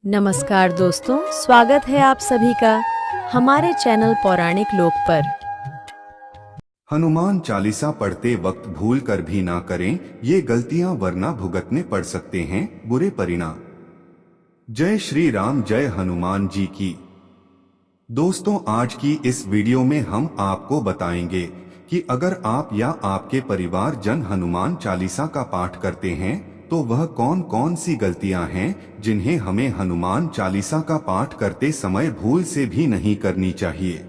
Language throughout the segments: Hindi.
नमस्कार दोस्तों, स्वागत है आप सभी का हमारे चैनल पौराणिक लोक पर। हनुमान चालीसा पढ़ते वक्त भूल कर भी ना करें ये गलतियां, वरना भुगतने पड़ सकते हैं बुरे परिणाम। जय श्री राम, जय हनुमान जी की। दोस्तों, आज की इस वीडियो में हम आपको बताएंगे कि अगर आप या आपके परिवार जन हनुमान चालीसा का पाठ करते हैं तो वह कौन कौन सी गलतियां हैं जिन्हें हमें हनुमान चालीसा का पाठ करते समय भूल से भी नहीं करनी चाहिए।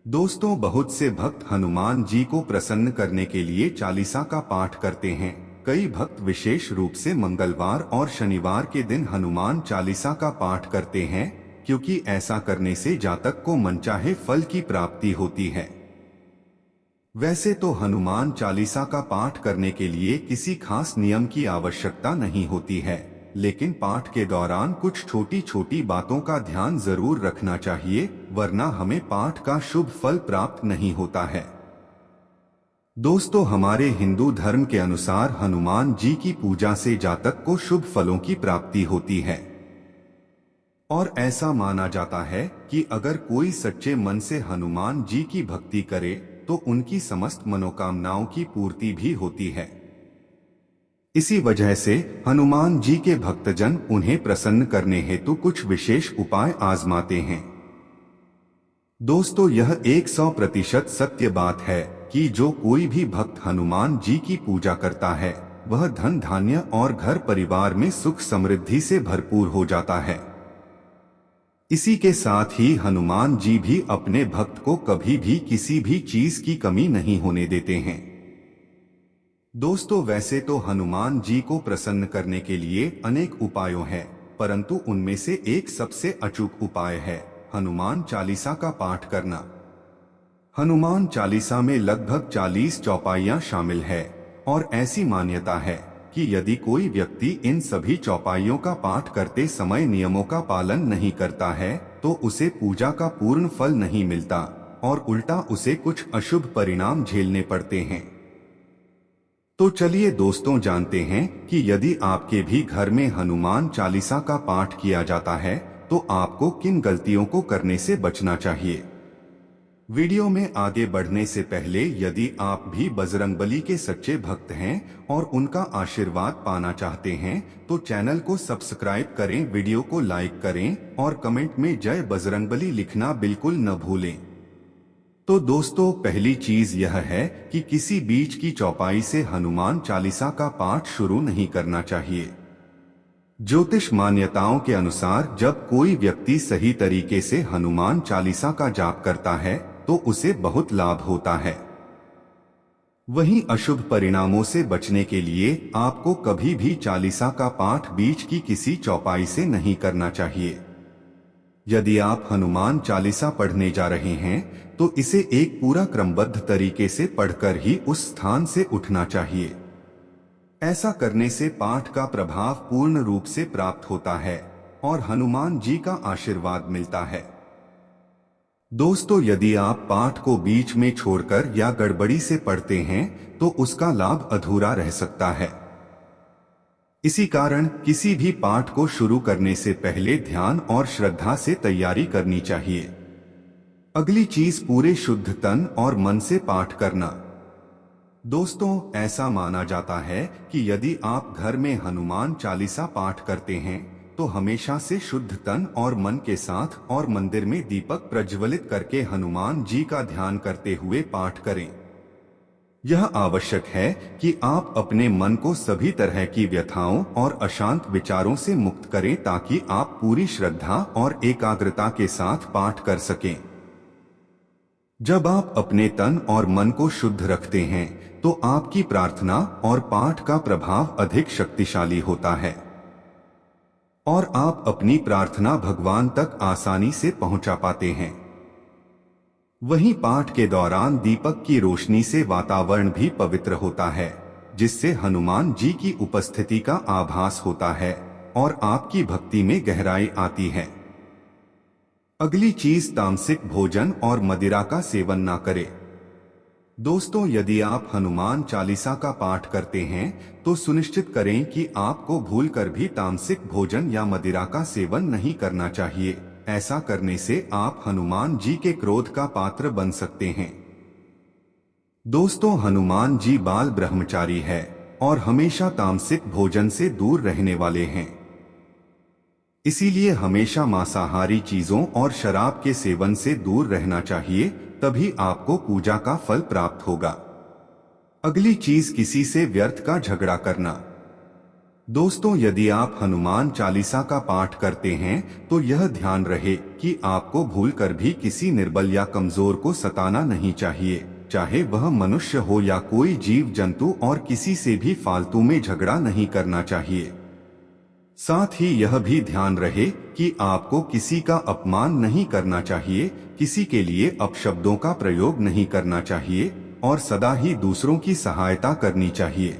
दोस्तों, बहुत से भक्त हनुमान जी को प्रसन्न करने के लिए चालीसा का पाठ करते हैं। कई भक्त विशेष रूप से मंगलवार और शनिवार के दिन हनुमान चालीसा का पाठ करते हैं, क्योंकि ऐसा करने से जातक को मनचाहे फल की प्राप्ति होती है। वैसे तो हनुमान चालीसा का पाठ करने के लिए किसी खास नियम की आवश्यकता नहीं होती है, लेकिन पाठ के दौरान कुछ छोटी छोटी बातों का ध्यान जरूर रखना चाहिए, वरना हमें पाठ का शुभ फल प्राप्त नहीं होता है। दोस्तों, हमारे हिंदू धर्म के अनुसार हनुमान जी की पूजा से जातक को शुभ फलों की प्राप्ति होती है और ऐसा माना जाता है कि अगर कोई सच्चे मन से हनुमान जी की भक्ति करे तो उनकी समस्त मनोकामनाओं की पूर्ति भी होती है। इसी वजह से हनुमान जी के भक्तजन उन्हें प्रसन्न करने हेतु कुछ विशेष उपाय आजमाते हैं। दोस्तों, यह 100% सत्य बात है कि जो कोई भी भक्त हनुमान जी की पूजा करता है वह धन धान्य और घर परिवार में सुख समृद्धि से भरपूर हो जाता है। इसी के साथ ही हनुमान जी भी अपने भक्त को कभी भी किसी भी चीज की कमी नहीं होने देते हैं। दोस्तों, वैसे तो हनुमान जी को प्रसन्न करने के लिए अनेक उपायों हैं, परंतु उनमें से एक सबसे अचूक उपाय है हनुमान चालीसा का पाठ करना। हनुमान चालीसा में लगभग 40 चौपाइयां शामिल है और ऐसी मान्यता है कि यदि कोई व्यक्ति इन सभी चौपाइयों का पाठ करते समय नियमों का पालन नहीं करता है तो उसे पूजा का पूर्ण फल नहीं मिलता और उल्टा उसे कुछ अशुभ परिणाम झेलने पड़ते हैं। तो चलिए दोस्तों, जानते हैं कि यदि आपके भी घर में हनुमान चालीसा का पाठ किया जाता है तो आपको किन गलतियों को करने से बचना चाहिए। वीडियो में आगे बढ़ने से पहले यदि आप भी बजरंगबली के सच्चे भक्त हैं और उनका आशीर्वाद पाना चाहते हैं तो चैनल को सब्सक्राइब करें, वीडियो को लाइक करें और कमेंट में जय बजरंगबली लिखना बिल्कुल न भूलें। तो दोस्तों, पहली चीज यह है कि किसी बीच की चौपाई से हनुमान चालीसा का पाठ शुरू नहीं करना चाहिए। ज्योतिष मान्यताओं के अनुसार जब कोई व्यक्ति सही तरीके से हनुमान चालीसा का जाप करता है तो उसे बहुत लाभ होता है। वहीं अशुभ परिणामों से बचने के लिए आपको कभी भी चालीसा का पाठ बीच की किसी चौपाई से नहीं करना चाहिए। यदि आप हनुमान चालीसा पढ़ने जा रहे हैं तो इसे एक पूरा क्रमबद्ध तरीके से पढ़कर ही उस स्थान से उठना चाहिए। ऐसा करने से पाठ का प्रभाव पूर्ण रूप से प्राप्त होता है और हनुमान जी का आशीर्वाद मिलता है। दोस्तों, यदि आप पाठ को बीच में छोड़कर या गड़बड़ी से पढ़ते हैं तो उसका लाभ अधूरा रह सकता है। इसी कारण किसी भी पाठ को शुरू करने से पहले ध्यान और श्रद्धा से तैयारी करनी चाहिए। अगली चीज, पूरे शुद्ध तन और मन से पाठ करना। दोस्तों, ऐसा माना जाता है कि यदि आप घर में हनुमान चालीसा पाठ करते हैं तो हमेशा से शुद्ध तन और मन के साथ और मंदिर में दीपक प्रज्वलित करके हनुमान जी का ध्यान करते हुए पाठ करें। यह आवश्यक है कि आप अपने मन को सभी तरह की व्यथाओं और अशांत विचारों से मुक्त करें ताकि आप पूरी श्रद्धा और एकाग्रता के साथ पाठ कर सकें। जब आप अपने तन और मन को शुद्ध रखते हैं तो आपकी प्रार्थना और पाठ का प्रभाव अधिक शक्तिशाली होता है और आप अपनी प्रार्थना भगवान तक आसानी से पहुंचा पाते हैं। वहीं पाठ के दौरान दीपक की रोशनी से वातावरण भी पवित्र होता है, जिससे हनुमान जी की उपस्थिति का आभास होता है और आपकी भक्ति में गहराई आती है। अगली चीज, तामसिक भोजन और मदिरा का सेवन ना करें। दोस्तों, यदि आप हनुमान चालीसा का पाठ करते हैं तो सुनिश्चित करें कि आपको भूलकर भी तामसिक भोजन या मदिरा का सेवन नहीं करना चाहिए। ऐसा करने से आप हनुमान जी के क्रोध का पात्र बन सकते हैं। दोस्तों, हनुमान जी बाल ब्रह्मचारी है और हमेशा तामसिक भोजन से दूर रहने वाले हैं। इसीलिए हमेशा मांसाहारी चीजों और शराब के सेवन से दूर रहना चाहिए, तभी आपको पूजा का फल प्राप्त होगा। अगली चीज, किसी से व्यर्थ का झगड़ा करना। दोस्तों, यदि आप हनुमान चालीसा का पाठ करते हैं तो यह ध्यान रहे कि आपको भूलकर भी किसी निर्बल या कमजोर को सताना नहीं चाहिए, चाहे वह मनुष्य हो या कोई जीव जंतु, और किसी से भी फालतू में झगड़ा नहीं करना चाहिए। साथ ही यह भी ध्यान रहे कि आपको किसी का अपमान नहीं करना चाहिए, किसी के लिए अपशब्दों का प्रयोग नहीं करना चाहिए और सदा ही दूसरों की सहायता करनी चाहिए।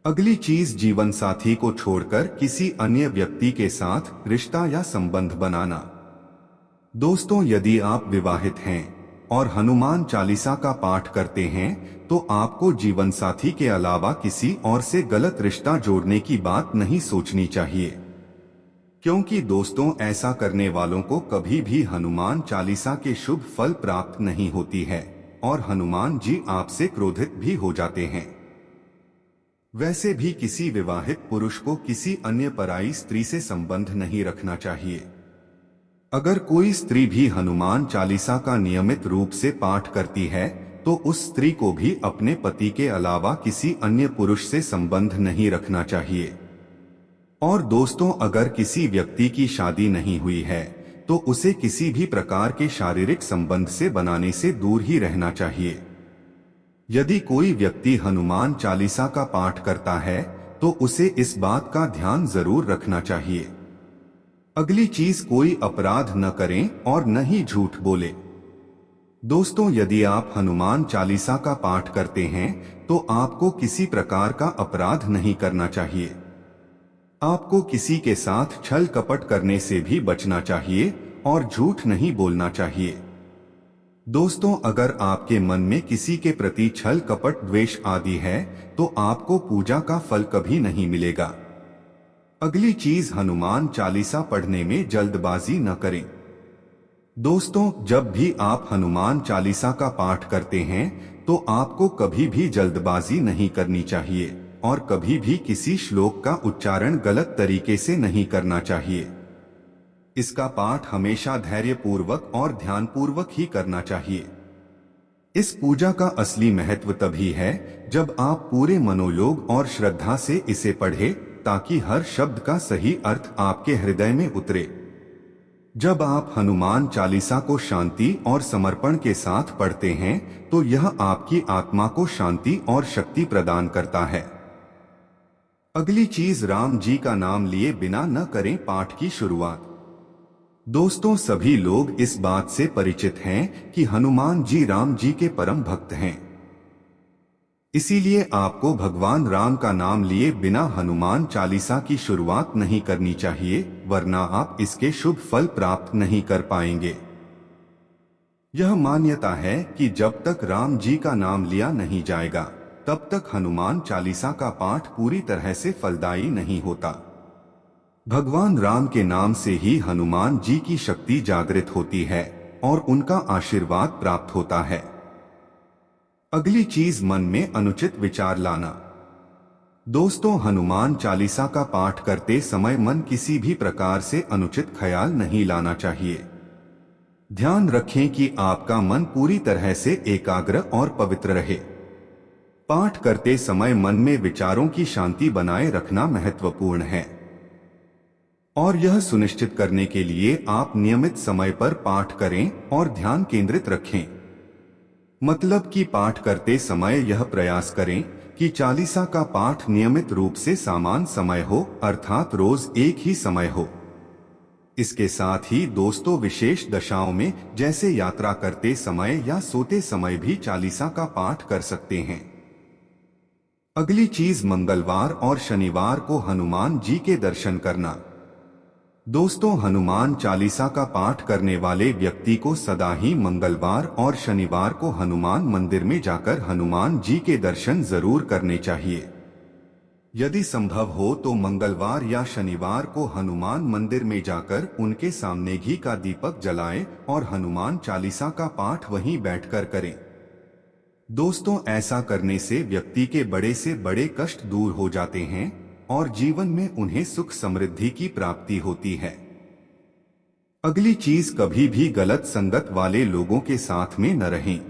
अगली चीज, जीवन साथी को छोड़कर किसी अन्य व्यक्ति के साथ रिश्ता या संबंध बनाना। दोस्तों, यदि आप विवाहित हैं और हनुमान चालीसा का पाठ करते हैं तो आपको जीवन साथी के अलावा किसी और से गलत रिश्ता जोड़ने की बात नहीं सोचनी चाहिए, क्योंकि दोस्तों, ऐसा करने वालों को कभी भी हनुमान चालीसा के शुभ फल प्राप्त नहीं होती है और हनुमान जी आपसे क्रोधित भी हो जाते हैं। वैसे भी किसी विवाहित पुरुष को किसी अन्य पराई स्त्री से संबंध नहीं रखना चाहिए। अगर कोई स्त्री भी हनुमान चालीसा का नियमित रूप से पाठ करती है तो उस स्त्री को भी अपने पति के अलावा किसी अन्य पुरुष से संबंध नहीं रखना चाहिए। और दोस्तों, अगर किसी व्यक्ति की शादी नहीं हुई है तो उसे किसी भी प्रकार के शारीरिक संबंध से बनाने से दूर ही रहना चाहिए। यदि कोई व्यक्ति हनुमान चालीसा का पाठ करता है तो उसे इस बात का ध्यान जरूर रखना चाहिए। अगली चीज, कोई अपराध न करें और न ही झूठ बोले। दोस्तों, यदि आप हनुमान चालीसा का पाठ करते हैं तो आपको किसी प्रकार का अपराध नहीं करना चाहिए। आपको किसी के साथ छल कपट करने से भी बचना चाहिए और झूठ नहीं बोलना चाहिए। दोस्तों, अगर आपके मन में किसी के प्रति छल कपट द्वेष आदि है तो आपको पूजा का फल कभी नहीं मिलेगा। अगली चीज, हनुमान चालीसा पढ़ने में जल्दबाजी न करें। दोस्तों, जब भी आप हनुमान चालीसा का पाठ करते हैं तो आपको कभी भी जल्दबाजी नहीं करनी चाहिए और कभी भी किसी श्लोक का उच्चारण गलत तरीके से नहीं करना चाहिए। इसका पाठ हमेशा धैर्यपूर्वक और ध्यानपूर्वक ही करना चाहिए। इस पूजा का असली महत्व तभी है जब आप पूरे मनोयोग और श्रद्धा से इसे पढ़ें, ताकि हर शब्द का सही अर्थ आपके हृदय में उतरे। जब आप हनुमान चालीसा को शांति और समर्पण के साथ पढ़ते हैं तो यह आपकी आत्मा को शांति और शक्ति प्रदान करता है। अगली चीज, राम जी का नाम लिए बिना न करें पाठ की शुरुआत। दोस्तों, सभी लोग इस बात से परिचित हैं कि हनुमान जी राम जी के परम भक्त हैं। इसीलिए आपको भगवान राम का नाम लिए बिना हनुमान चालीसा की शुरुआत नहीं करनी चाहिए, वरना आप इसके शुभ फल प्राप्त नहीं कर पाएंगे। यह मान्यता है कि जब तक राम जी का नाम लिया नहीं जाएगा तब तक हनुमान चालीसा का पाठ पूरी तरह से फलदायी नहीं होता। भगवान राम के नाम से ही हनुमान जी की शक्ति जागृत होती है और उनका आशीर्वाद प्राप्त होता है। अगली चीज, मन में अनुचित विचार लाना। दोस्तों, हनुमान चालीसा का पाठ करते समय मन किसी भी प्रकार से अनुचित ख्याल नहीं लाना चाहिए। ध्यान रखें कि आपका मन पूरी तरह से एकाग्र और पवित्र रहे। पाठ करते समय मन में विचारों की शांति बनाए रखना महत्वपूर्ण है और यह सुनिश्चित करने के लिए आप नियमित समय पर पाठ करें और ध्यान केंद्रित रखें। मतलब कि पाठ करते समय यह प्रयास करें कि चालीसा का पाठ नियमित रूप से समान समय हो, अर्थात रोज एक ही समय हो। इसके साथ ही दोस्तों, विशेष दशाओं में जैसे यात्रा करते समय या सोते समय भी चालीसा का पाठ कर सकते हैं। अगली चीज, मंगलवार और शनिवार को हनुमान जी के दर्शन करना। दोस्तों, हनुमान चालीसा का पाठ करने वाले व्यक्ति को सदा ही मंगलवार और शनिवार को हनुमान मंदिर में जाकर हनुमान जी के दर्शन जरूर करने चाहिए। यदि संभव हो तो मंगलवार या शनिवार को हनुमान मंदिर में जाकर उनके सामने घी का दीपक जलाएं और हनुमान चालीसा का पाठ वहीं बैठकर करें। दोस्तों, ऐसा करने से व्यक्ति के बड़े से बड़े कष्ट दूर हो जाते हैं और जीवन में उन्हें सुख समृद्धि की प्राप्ति होती है। अगली चीज, कभी भी गलत संगत वाले लोगों के साथ में न रहें।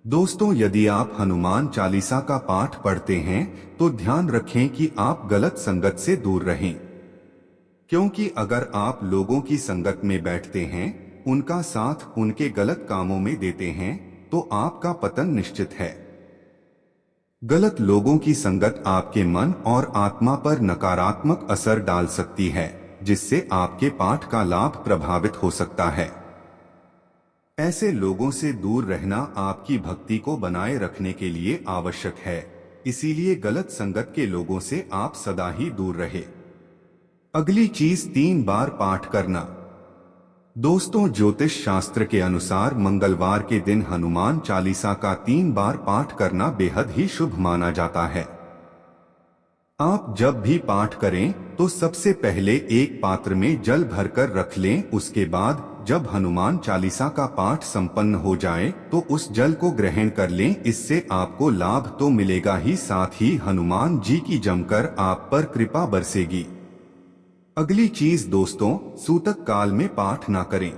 दोस्तों, यदि आप हनुमान चालीसा का पाठ पढ़ते हैं तो ध्यान रखें कि आप गलत संगत से दूर रहें, क्योंकि अगर आप लोगों की संगत में बैठते हैं, उनका साथ उनके गलत कामों में देते हैं, तो आपका पतन निश्चित है। गलत लोगों की संगत आपके मन और आत्मा पर नकारात्मक असर डाल सकती है, जिससे आपके पाठ का लाभ प्रभावित हो सकता है। ऐसे लोगों से दूर रहना आपकी भक्ति को बनाए रखने के लिए आवश्यक है, इसीलिए गलत संगत के लोगों से आप सदा ही दूर रहे। अगली चीज, 3 बार पाठ करना। दोस्तों, ज्योतिष शास्त्र के अनुसार मंगलवार के दिन हनुमान चालीसा का 3 बार पाठ करना बेहद ही शुभ माना जाता है। आप जब भी पाठ करें तो सबसे पहले एक पात्र में जल भरकर रख लें। उसके बाद जब हनुमान चालीसा का पाठ संपन्न हो जाए तो उस जल को ग्रहण कर लें। इससे आपको लाभ तो मिलेगा ही, साथ ही हनुमान जी की जमकर आप पर कृपा बरसेगी। अगली चीज दोस्तों, सूतक काल में पाठ ना करें।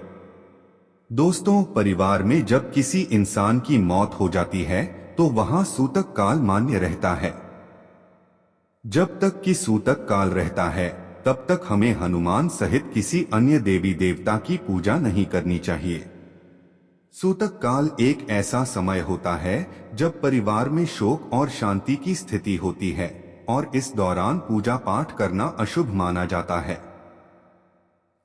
दोस्तों, परिवार में जब किसी इंसान की मौत हो जाती है तो वहां सूतक काल मान्य रहता है। जब तक कि सूतक काल रहता है तब तक हमें हनुमान सहित किसी अन्य देवी देवता की पूजा नहीं करनी चाहिए। सूतक काल एक ऐसा समय होता है जब परिवार में शोक और शांति की स्थिति होती है और इस दौरान पूजा पाठ करना अशुभ माना जाता है।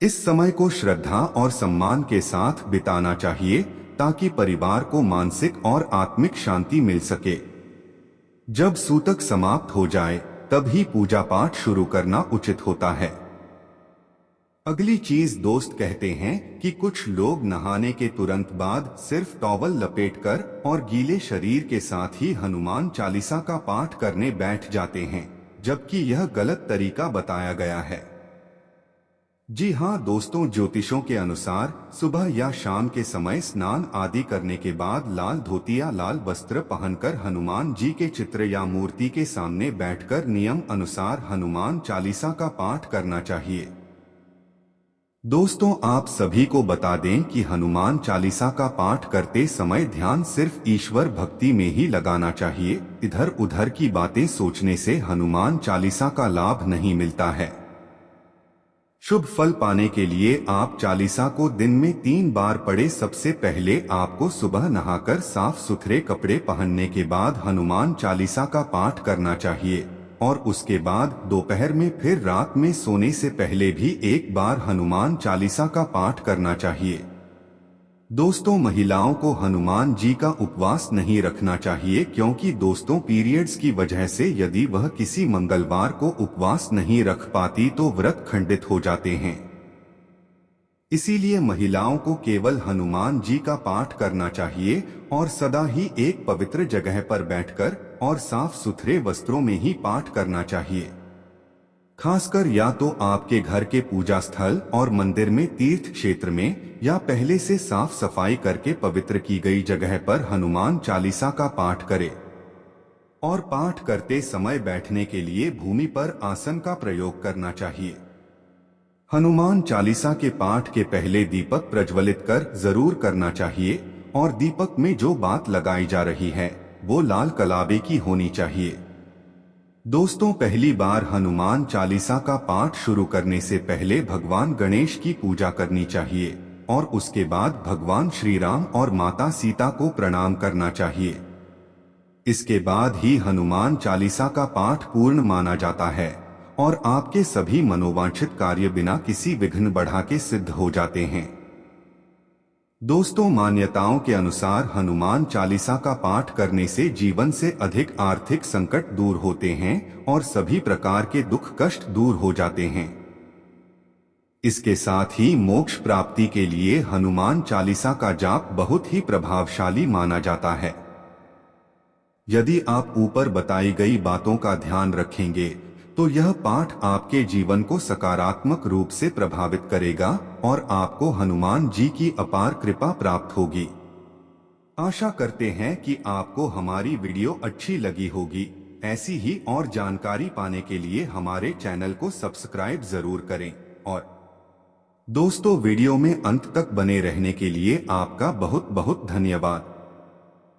इस समय को श्रद्धा और सम्मान के साथ बिताना चाहिए ताकि परिवार को मानसिक और आत्मिक शांति मिल सके। जब सूतक समाप्त हो जाए तभी पूजा पाठ शुरू करना उचित होता है। अगली चीज दोस्त, कहते हैं कि कुछ लोग नहाने के तुरंत बाद सिर्फ टॉवल लपेटकर और गीले शरीर के साथ ही हनुमान चालीसा का पाठ करने बैठ जाते हैं, जबकि यह गलत तरीका बताया गया है। जी हाँ दोस्तों, ज्योतिषों के अनुसार सुबह या शाम के समय स्नान आदि करने के बाद लाल धोती या लाल वस्त्र पहनकर हनुमान जी के चित्र या मूर्ति के सामने बैठकर नियम अनुसार हनुमान चालीसा का पाठ करना चाहिए। दोस्तों, आप सभी को बता दें कि हनुमान चालीसा का पाठ करते समय ध्यान सिर्फ ईश्वर भक्ति में ही लगाना चाहिए। इधर उधर की बातें सोचने से हनुमान चालीसा का लाभ नहीं मिलता है। शुभ फल पाने के लिए आप चालीसा को दिन में 3 बार पढ़े। सबसे पहले आपको सुबह नहाकर साफ सुथरे कपड़े पहनने के बाद हनुमान चालीसा का पाठ करना चाहिए और उसके बाद दोपहर में फिर रात में सोने से पहले भी 1 बार हनुमान चालीसा का पाठ करना चाहिए। दोस्तों, महिलाओं को हनुमान जी का उपवास नहीं रखना चाहिए, क्योंकि दोस्तों पीरियड्स की वजह से यदि वह किसी मंगलवार को उपवास नहीं रख पाती तो व्रत खंडित हो जाते हैं। इसीलिए महिलाओं को केवल हनुमान जी का पाठ करना चाहिए और सदा ही एक पवित्र जगह पर बैठकर और साफ सुथरे वस्त्रों में ही पाठ करना चाहिए। खासकर या तो आपके घर के पूजा स्थल और मंदिर में, तीर्थ क्षेत्र में, या पहले से साफ सफाई करके पवित्र की गई जगह पर हनुमान चालीसा का पाठ करें। और पाठ करते समय बैठने के लिए भूमि पर आसन का प्रयोग करना चाहिए। हनुमान चालीसा के पाठ के पहले दीपक प्रज्वलित कर जरूर करना चाहिए और दीपक में जो बात लगाई जा रही है वो लाल कलाबे की होनी चाहिए। दोस्तों, पहली बार हनुमान चालीसा का पाठ शुरू करने से पहले भगवान गणेश की पूजा करनी चाहिए और उसके बाद भगवान श्री राम और माता सीता को प्रणाम करना चाहिए। इसके बाद ही हनुमान चालीसा का पाठ पूर्ण माना जाता है और आपके सभी मनोवांछित कार्य बिना किसी विघ्न बढ़ा के सिद्ध हो जाते हैं। दोस्तों, मान्यताओं के अनुसार हनुमान चालीसा का पाठ करने से जीवन से अधिक आर्थिक संकट दूर होते हैं और सभी प्रकार के दुख कष्ट दूर हो जाते हैं। इसके साथ ही मोक्ष प्राप्ति के लिए हनुमान चालीसा का जाप बहुत ही प्रभावशाली माना जाता है। यदि आप ऊपर बताई गई बातों का ध्यान रखेंगे तो यह पाठ आपके जीवन को सकारात्मक रूप से प्रभावित करेगा और आपको हनुमान जी की अपार कृपा प्राप्त होगी। आशा करते हैं कि आपको हमारी वीडियो अच्छी लगी होगी। ऐसी ही और जानकारी पाने के लिए हमारे चैनल को सब्सक्राइब जरूर करें और दोस्तों, वीडियो में अंत तक बने रहने के लिए आपका बहुत बहुत धन्यवाद।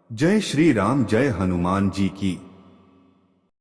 जय श्री राम, जय हनुमान जी की।